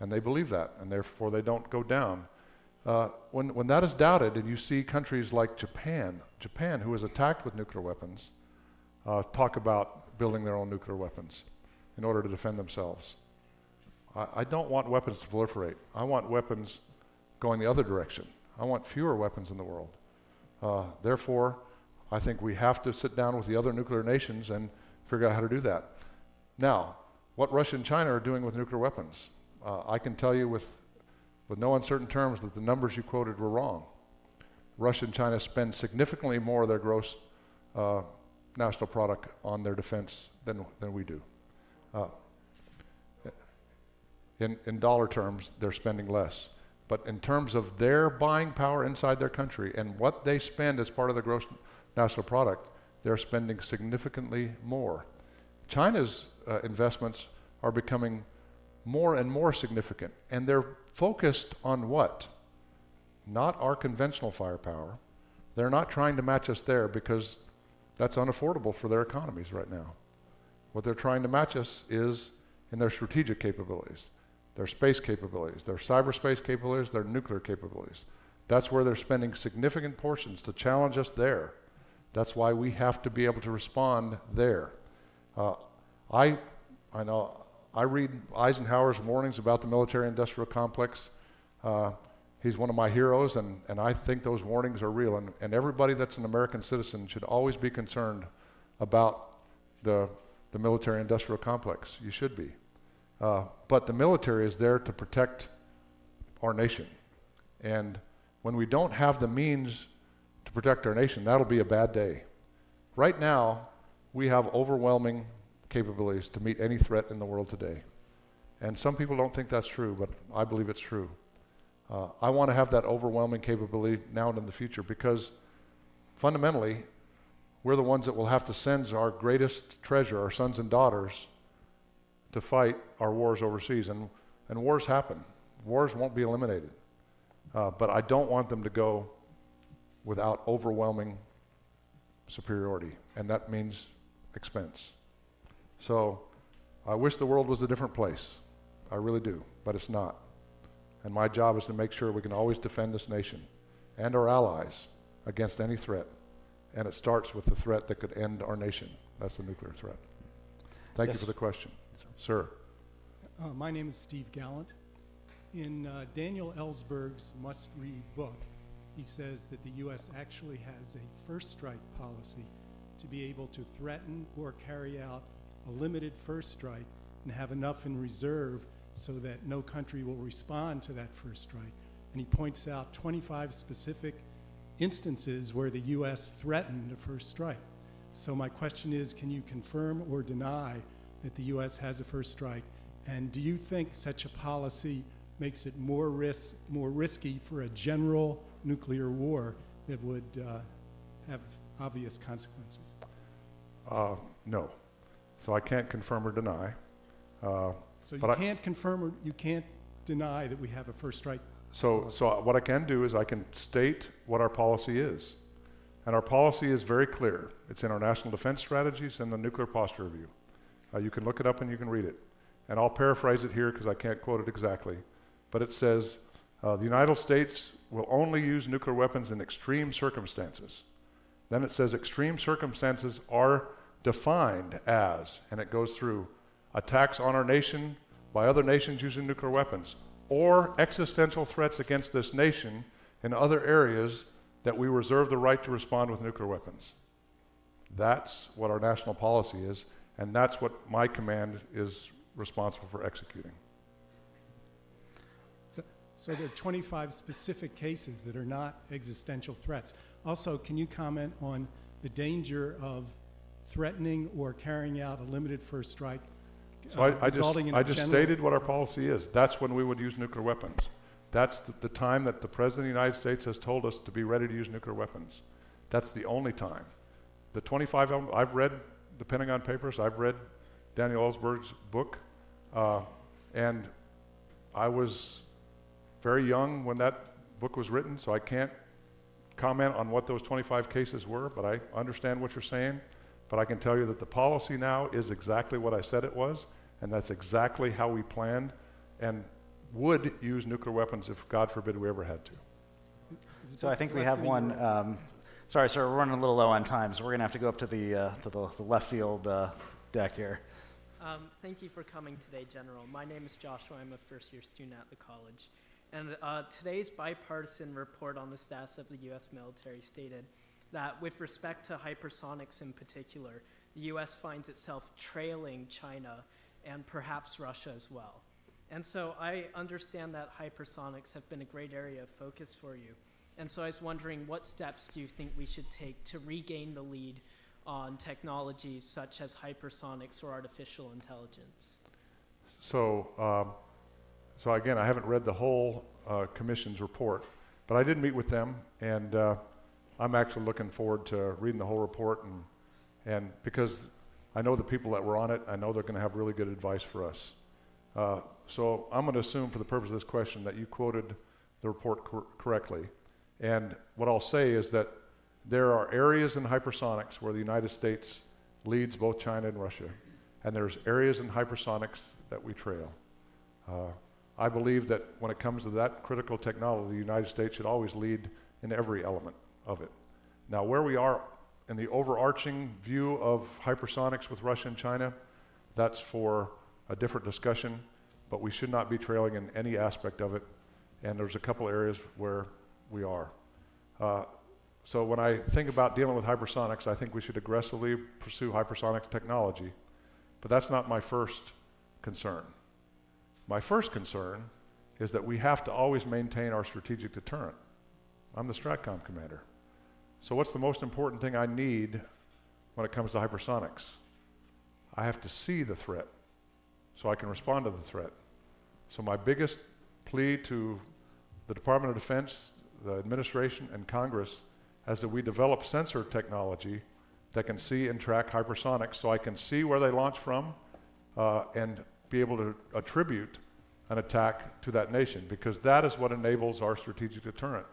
And they believe that, and therefore they don't go down. When that is doubted, and you see countries like Japan, who is attacked with nuclear weapons, talk about building their own nuclear weapons in order to defend themselves. I don't want weapons to proliferate. I want weapons going the other direction. I want fewer weapons in the world. Therefore, I think we have to sit down with the other nuclear nations and figure out how to do that. Now, what Russia and China are doing with nuclear weapons, I can tell you with no uncertain terms that the numbers you quoted were wrong. Russia and China spend significantly more of their gross national product on their defense than we do. In dollar terms, they're spending less. But in terms of their buying power inside their country and what they spend as part of their gross national product, they're spending significantly more. China's investments are becoming more and more significant, and they're focused on what? Not our conventional firepower. They're not trying to match us there because that's unaffordable for their economies right now. What they're trying to match us is in their strategic capabilities, their space capabilities, their cyberspace capabilities, their nuclear capabilities. That's where they're spending significant portions to challenge us there. That's why we have to be able to respond there. I know I read Eisenhower's warnings about the military-industrial complex. He's one of my heroes, and I think those warnings are real. And everybody that's an American citizen should always be concerned about the military-industrial complex. You should be. But the military is there to protect our nation. And when we don't have the means to protect our nation, that'll be a bad day. Right now, we have overwhelming capabilities to meet any threat in the world today. And some people don't think that's true, but I believe it's true. I want to have that overwhelming capability now and in the future because fundamentally, we're the ones that will have to send our greatest treasure, our sons and daughters, to fight our wars overseas. And wars happen. Wars won't be eliminated. But I don't want them to go without overwhelming superiority, and that means expense. So I wish the world was a different place. I really do, but it's not. And my job is to make sure we can always defend this nation and our allies against any threat. And it starts with the threat that could end our nation. That's the nuclear threat. Thank you for the question. Sir. My name is Steve Gallant. In Daniel Ellsberg's must-read book, he says that the U.S. actually has a first strike policy to be able to threaten or carry out a limited first strike and have enough in reserve so that no country will respond to that first strike. And he points out 25 specific instances where the U.S. threatened a first strike. So my question is, can you confirm or deny that the U.S. has a first strike? And do you think such a policy makes it more risky for a general nuclear war that would have obvious consequences? No. So I can't confirm or deny. So you can't confirm or you can't deny that we have a first strike? So what I can do is I can state what our policy is. And our policy is very clear. It's in our national defense strategies and the nuclear posture review. You can look it up and you can read it. And I'll paraphrase it here because I can't quote it exactly. But it says, the United States will only use nuclear weapons in extreme circumstances. Then it says extreme circumstances are defined as, and it goes through, attacks on our nation by other nations using nuclear weapons, or existential threats against this nation in other areas that we reserve the right to respond with nuclear weapons. That's what our national policy is, and that's what my command is responsible for executing. So there are 25 specific cases that are not existential threats. Also, can you comment on the danger of threatening or carrying out a limited first strike? So I just stated what our policy is. That's when we would use nuclear weapons. That's the time that the President of the United States has told us to be ready to use nuclear weapons. That's the only time. The 25 elements, I've read the Pentagon Papers, I've read Daniel Ellsberg's book, and I was very young when that book was written, so I can't comment on what those 25 cases were, but I understand what you're saying. But I can tell you that the policy now is exactly what I said it was, and that's exactly how we planned and would use nuclear weapons if, God forbid, we ever had to. So I think we have one. Sorry, sir, we're running a little low on time, so we're going to have to go up to the left field deck here. Thank you for coming today, General. My name is Joshua. I'm a first-year student at the college. And today's bipartisan report on the status of the U.S. military stated that with respect to hypersonics in particular, the U.S. finds itself trailing China and perhaps Russia as well. And so I understand that hypersonics have been a great area of focus for you. And so I was wondering, what steps do you think we should take to regain the lead on technologies such as hypersonics or artificial intelligence? So again, I haven't read the whole commission's report, but I did meet with them, and I'm actually looking forward to reading the whole report, and because I know the people that were on it, I know they're going to have really good advice for us. So I'm going to assume for the purpose of this question that you quoted the report correctly. And what I'll say is that there are areas in hypersonics where the United States leads both China and Russia, and there's areas in hypersonics that we trail. I believe that when it comes to that critical technology, the United States should always lead in every element of it. Now, where we are in the overarching view of hypersonics with Russia and China, that's for a different discussion, but we should not be trailing in any aspect of it, and there's a couple areas where we are. So when I think about dealing with hypersonics, I think we should aggressively pursue hypersonic technology, but that's not my first concern. My first concern is that we have to always maintain our strategic deterrent. I'm the Stratcom commander. So what's the most important thing I need when it comes to hypersonics? I have to see the threat so I can respond to the threat. So my biggest plea to the Department of Defense, the administration, and Congress is that we develop sensor technology that can see and track hypersonics so I can see where they launch from and be able to attribute an attack to that nation, because that is what enables our strategic deterrent.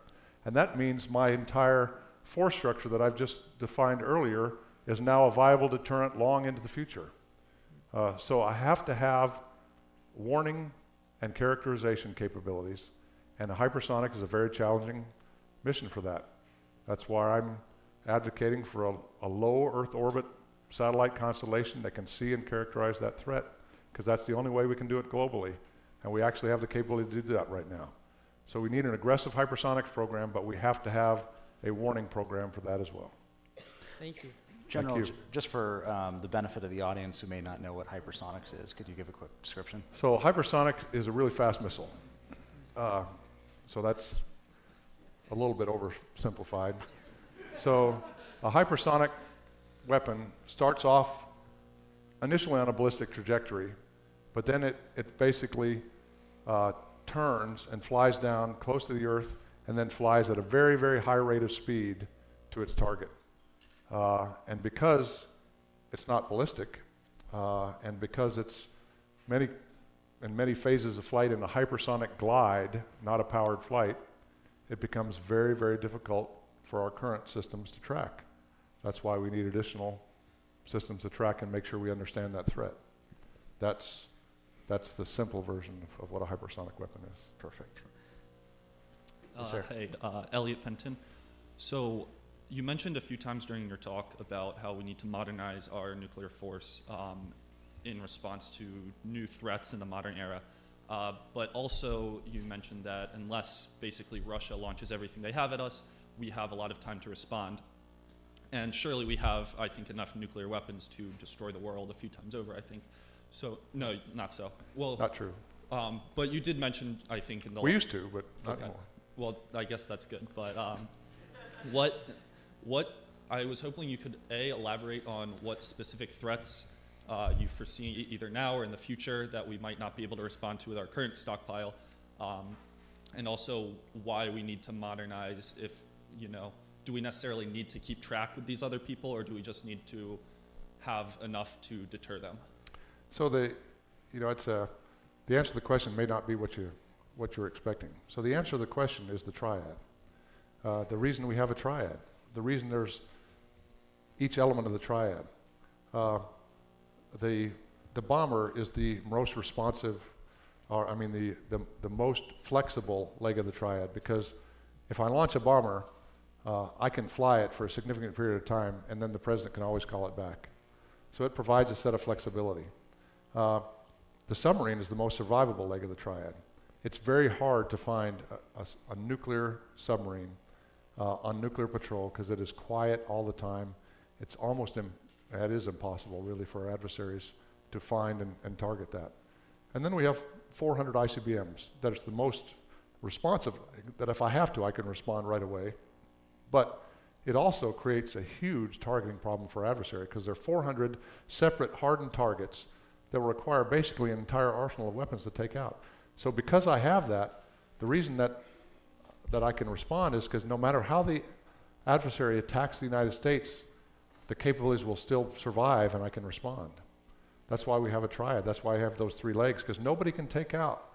And that means my entire force structure that I've just defined earlier is now a viable deterrent long into the future. So I have to have warning and characterization capabilities, and the hypersonic is a very challenging mission for that. That's why I'm advocating for a low Earth orbit satellite constellation that can see and characterize that threat, because that's the only way we can do it globally. And we actually have the capability to do that right now. So we need an aggressive hypersonics program, but we have to have a warning program for that as well. Thank you. General, Thank you. just for the benefit of the audience who may not know what hypersonics is, could you give a quick description? So hypersonic is a really fast missile. So that's a little bit oversimplified. So a hypersonic weapon starts off initially on a ballistic trajectory, but then it basically turns and flies down close to the Earth and then flies at a very, very high rate of speed to its target. And because it's not ballistic, and because it's in many phases of flight in a hypersonic glide, not a powered flight, it becomes very, very difficult for our current systems to track. That's why we need additional systems to track and make sure we understand that threat. That's the simple version of what a hypersonic weapon is. Perfect. Yes, sir. Hey, Elliot Fenton. So you mentioned a few times during your talk about how we need to modernize our nuclear force in response to new threats in the modern era. But also you mentioned that unless basically Russia launches everything they have at us, we have a lot of time to respond. And surely we have, I think, enough nuclear weapons to destroy the world a few times over, I think. So, no, not so. Well, Not true. But you did mention, I think, in the... We used to, but not Okay. anymore. Well, I guess that's good. But what I was hoping you could, A, elaborate on what specific threats you foresee either now or in the future that we might not be able to respond to with our current stockpile. and also why we need to modernize. If, you know, do we necessarily need to keep track with these other people, or do we just need to have enough to deter them? So the answer to the question may not be what you're expecting. So the answer to the question is the triad. The reason we have a triad, the reason there's each element of the triad. The bomber is the most responsive, the most flexible leg of the triad, because if I launch a bomber, I can fly it for a significant period of time, and then the president can always call it back. So it provides a set of flexibility. The submarine is the most survivable leg of the triad. It's very hard to find a nuclear submarine on nuclear patrol because it is quiet all the time. It's almost it is impossible, really, for our adversaries to find and target that. And then we have 400 ICBMs. That is the most responsive, that if I have to, I can respond right away. But it also creates a huge targeting problem for our adversary, because there are 400 separate hardened targets that will require basically an entire arsenal of weapons to take out. So because I have that, the reason that I can respond is because no matter how the adversary attacks the United States, the capabilities will still survive and I can respond. That's why we have a triad. That's why I have those 3 legs, because nobody can take out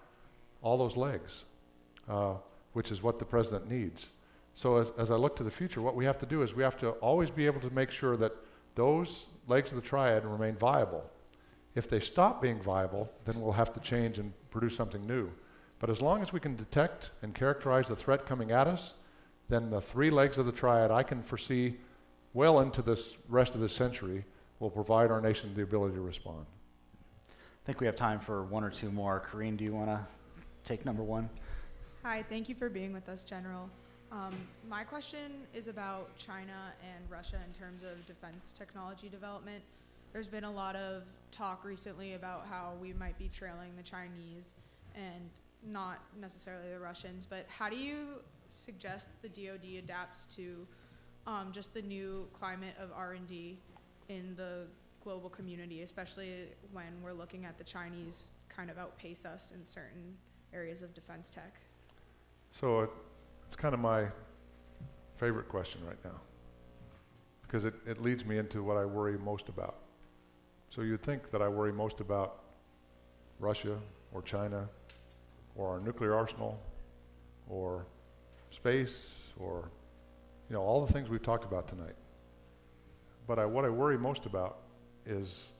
all those legs, which is what the president needs. So as I look to the future, what we have to do is we have to always be able to make sure that those legs of the triad remain viable. If they stop being viable, then we'll have to change and produce something new. But as long as we can detect and characterize the threat coming at us, then the 3 legs of the triad I can foresee well into this rest of this century will provide our nation the ability to respond. I think we have time for 1 or 2 more. Karine, do you want to take number 1? Hi, thank you for being with us, General. My question is about China and Russia in terms of defense technology development. There's been a lot of talk recently about how we might be trailing the Chinese and not necessarily the Russians, but how do you suggest the DoD adapts to just the new climate of R&D in the global community, especially when we're looking at the Chinese kind of outpace us in certain areas of defense tech? So it's kind of my favorite question right now, because it leads me into what I worry most about. So you'd think that I worry most about Russia or China or our nuclear arsenal or space or all the things we've talked about tonight. But what I worry most about is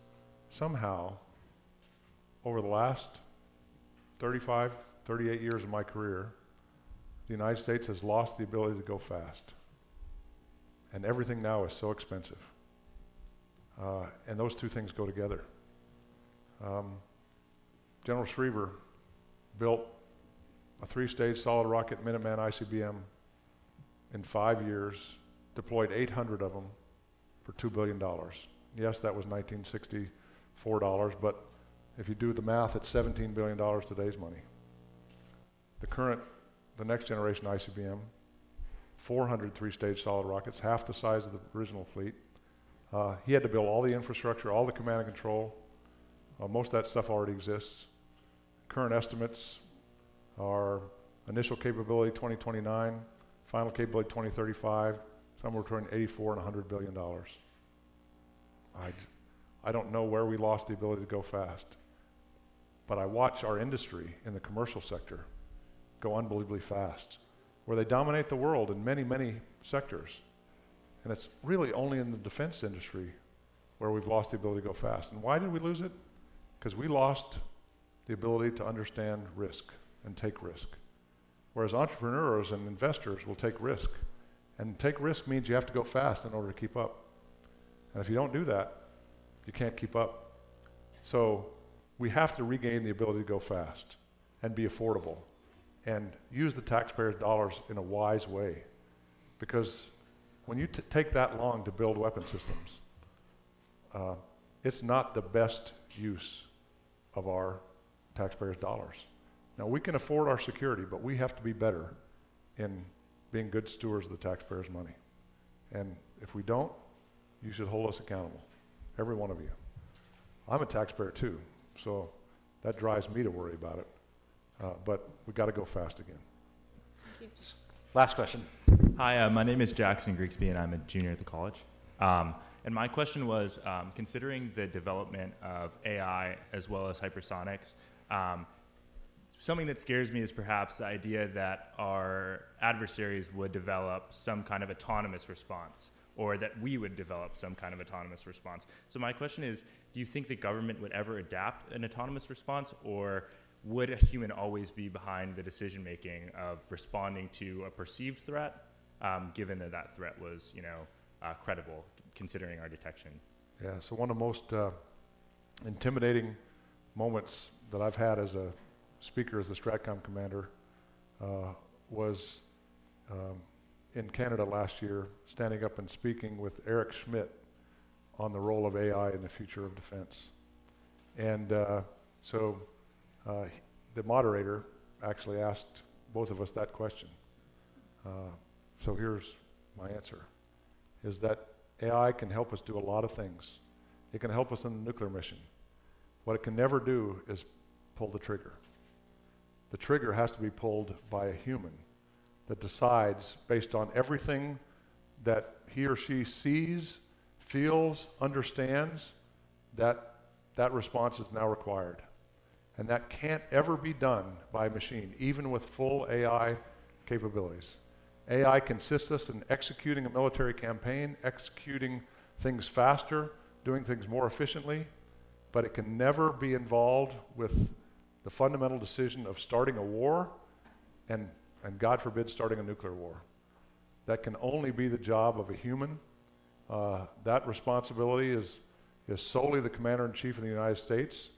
somehow over the last 35, 38 years of my career, the United States has lost the ability to go fast. And everything now is so expensive. And those 2 things go together. General Schriever built a 3-stage solid rocket Minuteman ICBM in 5 years, deployed 800 of them for $2 billion. Yes, that was $1964, but if you do the math, it's $17 billion today's money. The next generation ICBM, 400 3-stage solid rockets, half the size of the original fleet. He had to build all the infrastructure, all the command and control. Most of that stuff already exists. Current estimates are initial capability 2029, final capability 2035, somewhere between 84 and $100 billion. I don't know where we lost the ability to go fast, but I watch our industry in the commercial sector go unbelievably fast, where they dominate the world in many, many sectors. And it's really only in the defense industry where we've lost the ability to go fast. And why did we lose it? Because we lost the ability to understand risk and take risk. Whereas entrepreneurs and investors will take risk. And take risk means you have to go fast in order to keep up. And if you don't do that, you can't keep up. So we have to regain the ability to go fast and be affordable and use the taxpayers' dollars in a wise way. Because when you take that long to build weapon systems, it's not the best use of our taxpayers' dollars. Now, we can afford our security, but we have to be better in being good stewards of the taxpayers' money. And if we don't, you should hold us accountable, every one of you. I'm a taxpayer too, so that drives me to worry about it. But we got to go fast again. you. Last question. Hi, my name is Jackson Grigsby, and I'm a junior at the college. And my question was, considering the development of AI as well as hypersonics, something that scares me is perhaps the idea that our adversaries would develop some kind of autonomous response, or that we would develop some kind of autonomous response. So my question is, do you think the government would ever adapt an autonomous response, or would a human always be behind the decision-making of responding to a perceived threat, given that that threat was, credible, considering our detection? Yeah, so one of the most intimidating moments that I've had as a speaker as the Stratcom commander was in Canada last year, standing up and speaking with Eric Schmidt on the role of AI in the future of defense. And the moderator actually asked both of us that question. So here's my answer, is that AI can help us do a lot of things. It can help us in the nuclear mission. What it can never do is pull the trigger. The trigger has to be pulled by a human that decides, based on everything that he or she sees, feels, understands, that that response is now required. And that can't ever be done by a machine, even with full AI capabilities. AI can assist us in executing a military campaign, executing things faster, doing things more efficiently, but it can never be involved with the fundamental decision of starting a war and God forbid, starting a nuclear war. That can only be the job of a human. That responsibility is solely the Commander-in-Chief of the United States.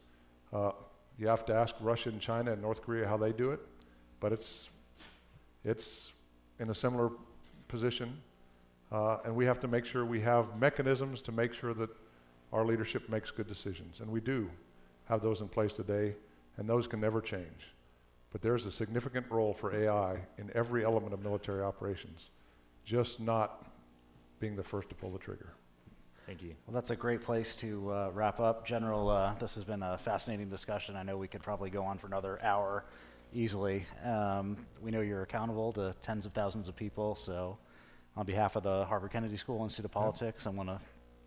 You have to ask Russia and China and North Korea how they do it, but it's in a similar position, and we have to make sure we have mechanisms to make sure that our leadership makes good decisions, and we do have those in place today, and those can never change. But there's a significant role for AI in every element of military operations, just not being the first to pull the trigger. Thank you. Well, that's a great place to wrap up. General, this has been a fascinating discussion. I know we could probably go on for another hour easily. We know you're accountable to tens of thousands of people, so on behalf of the Harvard Kennedy School Institute of Politics, I want to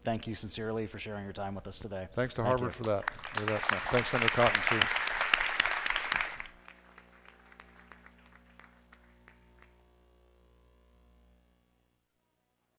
thank you sincerely for sharing your time with us today. Thanks to Harvard for that. Thanks, Senator Cotton, too.